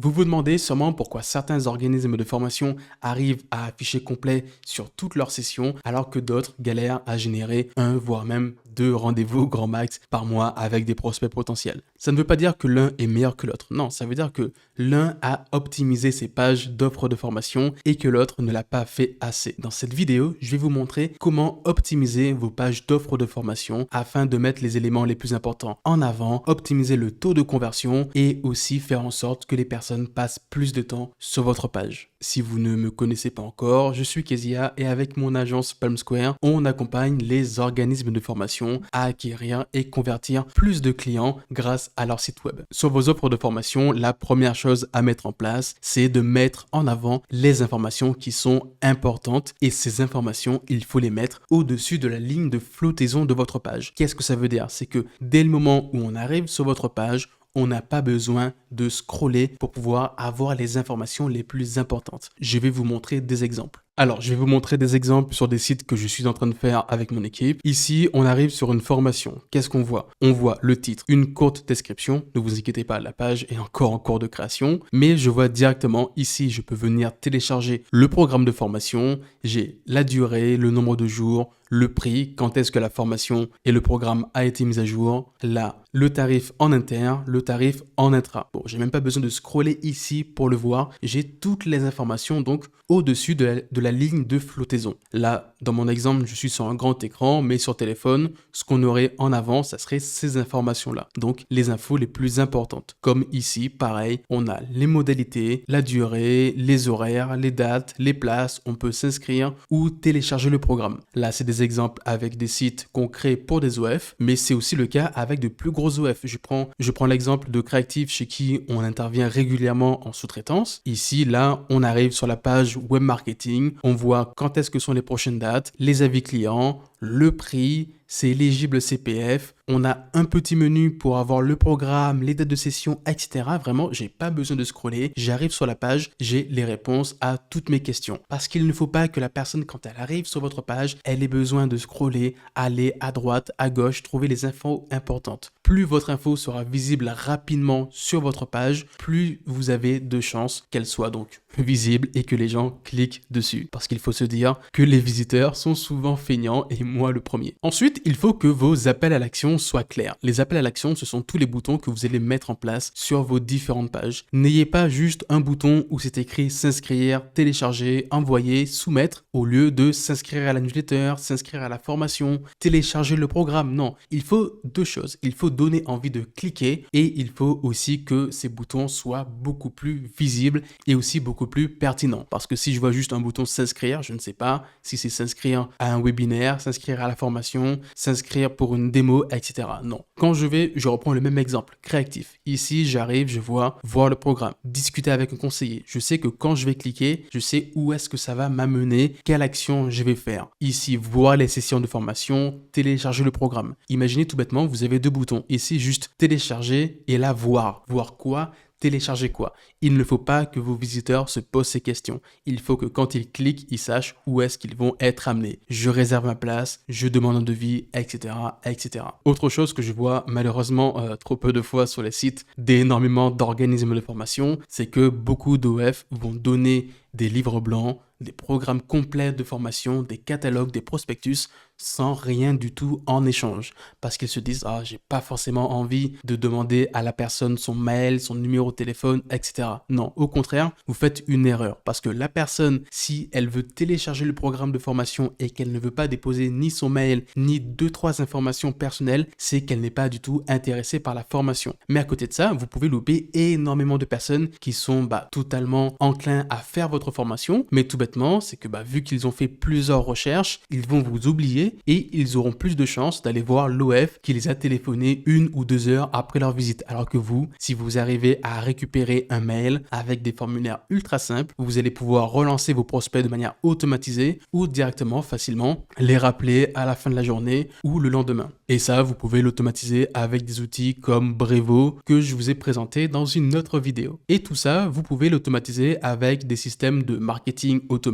Vous vous demandez sûrement pourquoi certains organismes de formation arrivent à afficher complet sur toutes leurs sessions alors que d'autres galèrent à générer un voire même deux rendez-vous grand max par mois avec des prospects potentiels. Ça ne veut pas dire que l'un est meilleur que l'autre. Non, ça veut dire que l'un a optimisé ses pages d'offres de formation et que l'autre ne l'a pas fait assez. Dans cette vidéo, je vais vous montrer comment optimiser vos pages d'offres de formation afin de mettre les éléments les plus importants en avant, optimiser le taux de conversion et aussi faire en sorte que les personnes passent plus de temps sur votre page. Si vous ne me connaissez pas encore, je suis Kezia et avec mon agence Palm Square, on accompagne les organismes de formation à acquérir et convertir plus de clients grâce à leur site web. Sur vos offres de formation, la première chose à mettre en place, c'est de mettre en avant les informations qui sont importantes et ces informations, il faut les mettre au-dessus de la ligne de flottaison de votre page. Qu'est-ce que ça veut dire? C'est que dès le moment où on arrive sur votre page, on n'a pas besoin de scroller pour pouvoir avoir les informations les plus importantes. Je vais vous montrer des exemples. Alors, je vais vous montrer des exemples sur des sites que je suis en train de faire avec mon équipe. Ici, on arrive sur une formation. Qu'est-ce qu'on voit? On voit le titre, une courte description. Ne vous inquiétez pas, la page est encore en cours de création. Mais je vois directement ici, je peux venir télécharger le programme de formation. J'ai la durée, le nombre de jours, le prix, quand est-ce que la formation et le programme a été mis à jour. Là, le tarif en inter, le tarif en intra. Bon, j'ai même pas besoin de scroller ici pour le voir. J'ai toutes les informations donc au-dessus de la ligne de flottaison. Là, dans mon exemple, je suis sur un grand écran, mais sur téléphone, ce qu'on aurait en avant, ça serait ces informations-là. Donc, les infos les plus importantes. Comme ici, pareil, on a les modalités, la durée, les horaires, les dates, les places, on peut s'inscrire ou télécharger le programme. Là, c'est des exemples avec des sites qu'on crée pour des OF, mais c'est aussi le cas avec de plus gros OF. Je prends l'exemple de Creative chez qui on intervient régulièrement en sous-traitance. Ici, là, on arrive sur la page web marketing, on voit quand est-ce que sont les prochaines dates, les avis clients, le prix, c'est éligible CPF, on a un petit menu pour avoir le programme, les dates de session, etc. Vraiment, j'ai pas besoin de scroller, j'arrive sur la page, j'ai les réponses à toutes mes questions. Parce qu'il ne faut pas que la personne, quand elle arrive sur votre page, elle ait besoin de scroller, aller à droite, à gauche, trouver les infos importantes. Plus votre info sera visible rapidement sur votre page, plus vous avez de chances qu'elle soit donc visible et que les gens cliquent dessus. Parce qu'il faut se dire que les visiteurs sont souvent feignants et moi le premier. Ensuite, il faut que vos appels à l'action soient clairs. Les appels à l'action, ce sont tous les boutons que vous allez mettre en place sur vos différentes pages. N'ayez pas juste un bouton où c'est écrit s'inscrire, télécharger, envoyer, soumettre, au lieu de s'inscrire à la newsletter, s'inscrire à la formation, télécharger le programme. Non, il faut deux choses. Il faut donner envie de cliquer et il faut aussi que ces boutons soient beaucoup plus visibles et aussi beaucoup plus pertinents. Parce que si je vois juste un bouton s'inscrire, je ne sais pas si c'est s'inscrire à un webinaire, s'inscrire à la formation, s'inscrire pour une démo, etc. Non. Quand je reprends le même exemple, créatif. Ici, j'arrive, je vois voir le programme, discuter avec un conseiller. Je sais que quand je vais cliquer, je sais où est-ce que ça va m'amener, quelle action je vais faire. Ici, voir les sessions de formation, télécharger le programme. Imaginez tout bêtement, vous avez deux boutons. Ici, juste télécharger et là, voir. Voir quoi? Télécharger quoi? Il ne faut pas que vos visiteurs se posent ces questions. Il faut que quand ils cliquent, ils sachent où est-ce qu'ils vont être amenés. Je réserve ma place, je demande un devis, etc., etc. Autre chose que je vois malheureusement trop peu de fois sur les sites d'énormément d'organismes de formation, c'est que beaucoup d'OF vont donner des livres blancs, des programmes complets de formation, des catalogues, des prospectus, sans rien du tout en échange. Parce qu'ils se disent, ah, j'ai pas forcément envie de demander à la personne son mail, son numéro de téléphone, etc. Non, au contraire, vous faites une erreur. Parce que la personne, si elle veut télécharger le programme de formation et qu'elle ne veut pas déposer ni son mail, ni 2-3 informations personnelles, c'est qu'elle n'est pas du tout intéressée par la formation. Mais à côté de ça, vous pouvez louper énormément de personnes qui sont totalement enclins à faire votre formation, mais tout bêtement, c'est que vu qu'ils ont fait plusieurs recherches, ils vont vous oublier et ils auront plus de chances d'aller voir l'OF qui les a téléphonés 1 ou 2 heures après leur visite. Alors que vous, si vous arrivez à récupérer un mail avec des formulaires ultra simples, vous allez pouvoir relancer vos prospects de manière automatisée ou directement, facilement, les rappeler à la fin de la journée ou le lendemain. Et ça, vous pouvez l'automatiser avec des outils comme Brevo que je vous ai présenté dans une autre vidéo. Et tout ça, vous pouvez l'automatiser avec des systèmes de marketing automation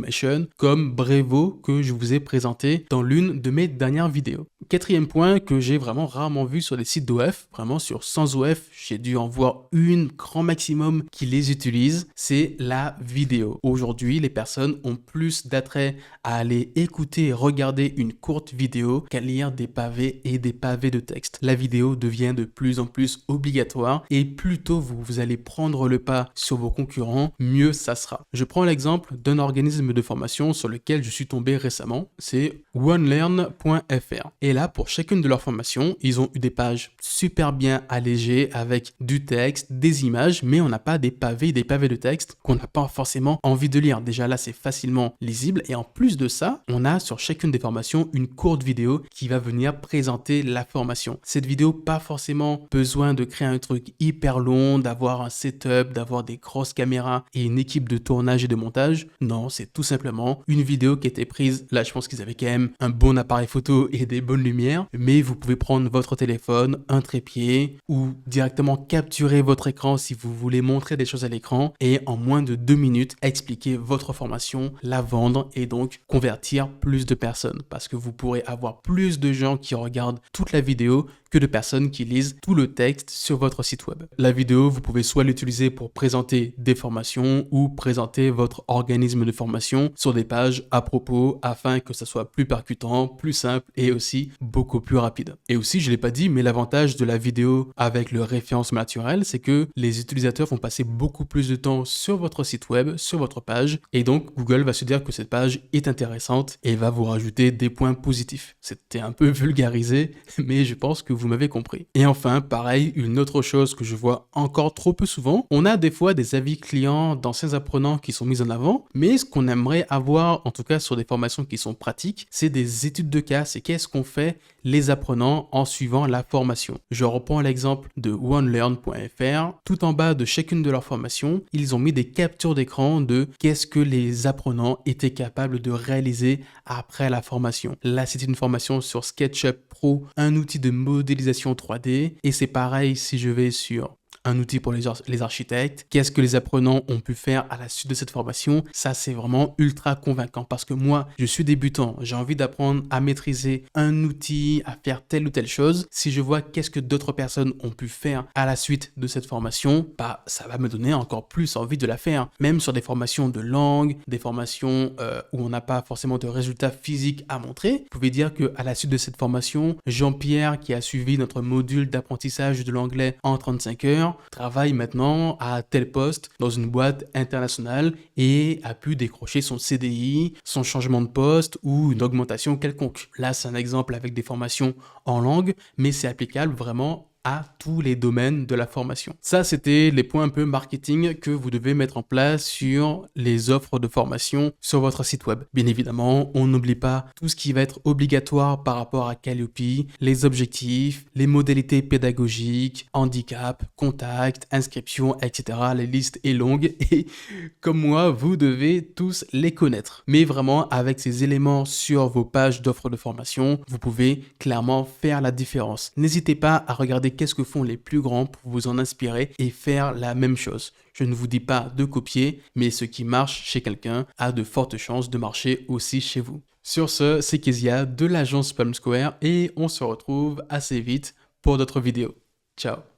comme Brevo que je vous ai présenté dans l'une de mes dernières vidéos. Quatrième point que j'ai vraiment rarement vu sur les sites d'OF, vraiment sur 100 OF, j'ai dû en voir une grand maximum qui les utilise, c'est la vidéo. Aujourd'hui, les personnes ont plus d'attrait à aller écouter et regarder une courte vidéo qu'à lire des pavés et des pavés de texte. La vidéo devient de plus en plus obligatoire et plus tôt vous allez prendre le pas sur vos concurrents, mieux ça sera. Je prends l'exemple d'un organisme de formation sur lequel je suis tombé récemment, c'est onelearn.fr. Et là, pour chacune de leurs formations, ils ont eu des pages super bien allégées avec du texte, des images, mais on n'a pas des pavés de texte qu'on n'a pas forcément envie de lire. Déjà là, c'est facilement lisible et en plus de ça, on a sur chacune des formations une courte vidéo qui va venir présenter la formation. Cette vidéo, pas forcément besoin de créer un truc hyper long, d'avoir un setup, d'avoir des grosses caméras et une équipe de tournage et de montage. Non, c'est tout simplement une vidéo qui a été prise. Là, je pense qu'ils avaient quand même un bon appareil photo et des bonnes lumières, mais vous pouvez prendre votre téléphone, un trépied ou directement capturer votre écran si vous voulez montrer des choses à l'écran et en moins de 2 minutes expliquer votre formation, la vendre et donc convertir plus de personnes parce que vous pourrez avoir plus de gens qui regardent toute la vidéo que de personnes qui lisent tout le texte sur votre site web. La vidéo, vous pouvez soit l'utiliser pour présenter des formations ou présenter votre organisme de formation sur des pages à propos afin que ça soit plus percutant, plus simple et aussi beaucoup plus rapide. Et aussi, je ne l'ai pas dit, mais l'avantage de la vidéo avec le référencement naturel, c'est que les utilisateurs vont passer beaucoup plus de temps sur votre site web, sur votre page et donc Google va se dire que cette page est intéressante et va vous rajouter des points positifs. C'était un peu vulgarisé, mais je pense que vous m'avez compris. Et enfin, pareil, une autre chose que je vois encore trop peu souvent, on a des fois des avis clients d'anciens apprenants qui sont mis en avant, mais ce qu'on aimerait avoir, en tout cas sur des formations qui sont pratiques, c'est des études de cas, c'est qu'est-ce qu'on fait les apprenants en suivant la formation. Je reprends l'exemple de onelearn.fr. Tout en bas de chacune de leurs formations, ils ont mis des captures d'écran de qu'est-ce que les apprenants étaient capables de réaliser après la formation. Là, c'est une formation sur SketchUp Pro, un outil de modélisation 3D. Et c'est pareil si je vais sur un outil pour les architectes. Qu'est-ce que les apprenants ont pu faire à la suite de cette formation? Ça, c'est vraiment ultra convaincant parce que moi, je suis débutant. J'ai envie d'apprendre à maîtriser un outil, à faire telle ou telle chose. Si je vois qu'est-ce que d'autres personnes ont pu faire à la suite de cette formation, bah, ça va me donner encore plus envie de la faire. Même sur des formations de langue, des formations où on n'a pas forcément de résultats physiques à montrer. Vous pouvez dire qu'à la suite de cette formation, Jean-Pierre, qui a suivi notre module d'apprentissage de l'anglais en 35 heures, travaille maintenant à tel poste dans une boîte internationale et a pu décrocher son CDI, son changement de poste ou une augmentation quelconque. Là, c'est un exemple avec des formations en langue, mais c'est applicable vraiment à tous les domaines de la formation. Ça, c'était les points un peu marketing que vous devez mettre en place sur les offres de formation sur votre site web. Bien évidemment, on n'oublie pas tout ce qui va être obligatoire par rapport à Calliope, les objectifs, les modalités pédagogiques, handicap, contact, inscription, etc. La liste est longue et comme moi, vous devez tous les connaître. Mais vraiment, avec ces éléments sur vos pages d'offres de formation, vous pouvez clairement faire la différence. N'hésitez pas à regarder qu'est-ce que font les plus grands pour vous en inspirer et faire la même chose. Je ne vous dis pas de copier, mais ce qui marche chez quelqu'un a de fortes chances de marcher aussi chez vous. Sur ce, c'est Kezia de l'agence Palm Square et on se retrouve assez vite pour d'autres vidéos. Ciao!